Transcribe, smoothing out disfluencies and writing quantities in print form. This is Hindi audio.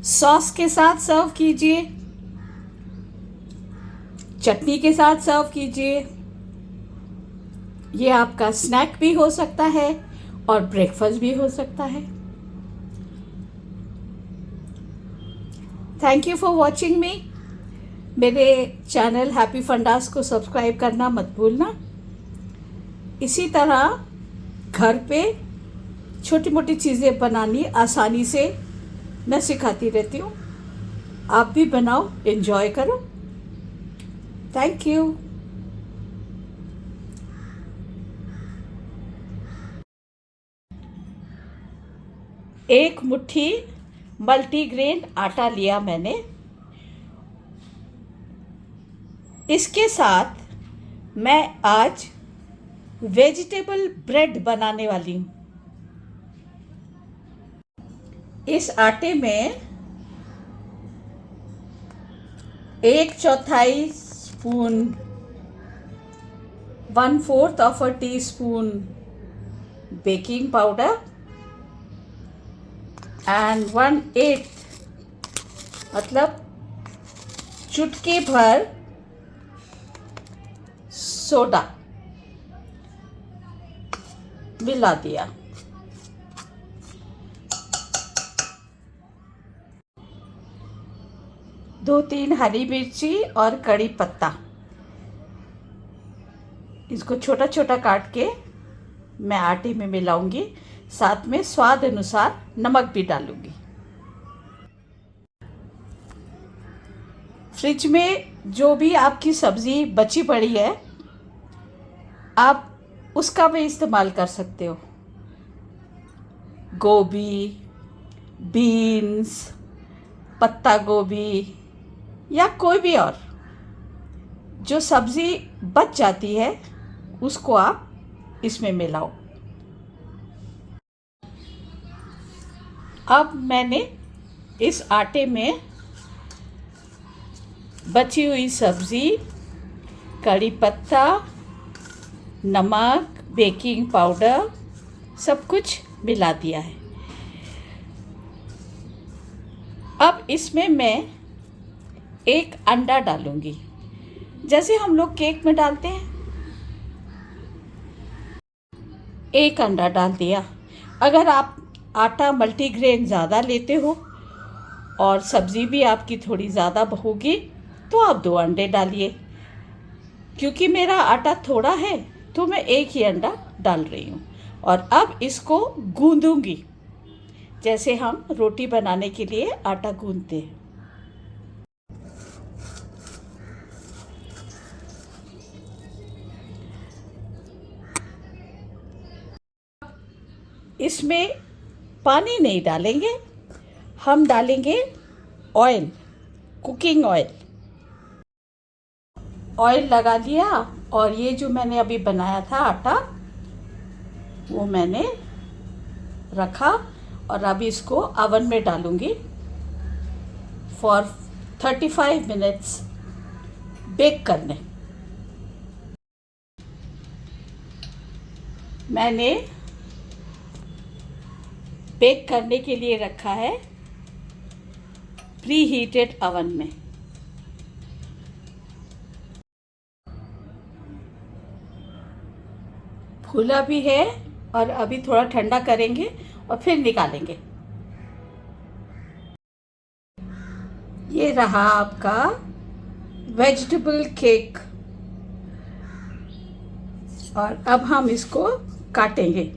सॉस के साथ सर्व कीजिए, चटनी के साथ सर्व कीजिए। ये आपका स्नैक भी हो सकता है और ब्रेकफास्ट भी हो सकता है। थैंक यू फॉर वॉचिंग मी। मेरे चैनल हैप्पी फंडास को सब्सक्राइब करना मत भूलना। इसी तरह घर पे छोटी मोटी चीज़ें बनानी आसानी से मैं सिखाती रहती हूँ। आप भी बनाओ, एंजॉय करो। Thank you. एक मुट्ठी मल्टीग्रेन आटा लिया मैंने। इसके साथ मैं आज वेजिटेबल ब्रेड बनाने वाली हूँ। इस आटे में 1/4 spoon, 1/4 of a teaspoon baking powder and 1/8 मतलब चुटकी भर सोडा मिला दिया। दो तीन हरी मिर्ची और कड़ी पत्ता, इसको छोटा छोटा काट के मैं आटे में मिलाऊंगी। साथ में स्वाद अनुसार नमक भी डालूंगी। फ्रिज में जो भी आपकी सब्ज़ी बची पड़ी है आप उसका भी इस्तेमाल कर सकते हो। गोभी, बीन्स, पत्ता गोभी या कोई भी और जो सब्ज़ी बच जाती है उसको आप इसमें मिलाओ। अब मैंने इस आटे में बची हुई सब्ज़ी, कड़ी पत्ता, नमक, बेकिंग पाउडर सब कुछ मिला दिया है। अब इसमें मैं एक अंडा डालूंगी, जैसे हम लोग केक में डालते हैं। एक अंडा डाल दिया। अगर आप आटा मल्टीग्रेन ज़्यादा लेते हो और सब्ज़ी भी आपकी थोड़ी ज़्यादा होगी तो आप 2 अंडे डालिए। क्योंकि मेरा आटा थोड़ा है तो मैं एक ही अंडा डाल रही हूँ। और अब इसको गूंदूंगी जैसे हम रोटी बनाने के लिए आटा गूंदते हैं। इसमें पानी नहीं डालेंगे, हम डालेंगे ऑयल, कुकिंग ऑयल। ऑयल लगा लिया और ये जो मैंने अभी बनाया था आटा वो मैंने रखा और अभी इसको अवन में डालूंगी फॉर 35 मिनट्स बेक करने। मैंने बेक करने के लिए रखा है प्री हीटेड अवन में। फूला भी है और अभी थोड़ा ठंडा करेंगे और फिर निकालेंगे। ये रहा आपका वेजिटेबल केक और अब हम इसको काटेंगे।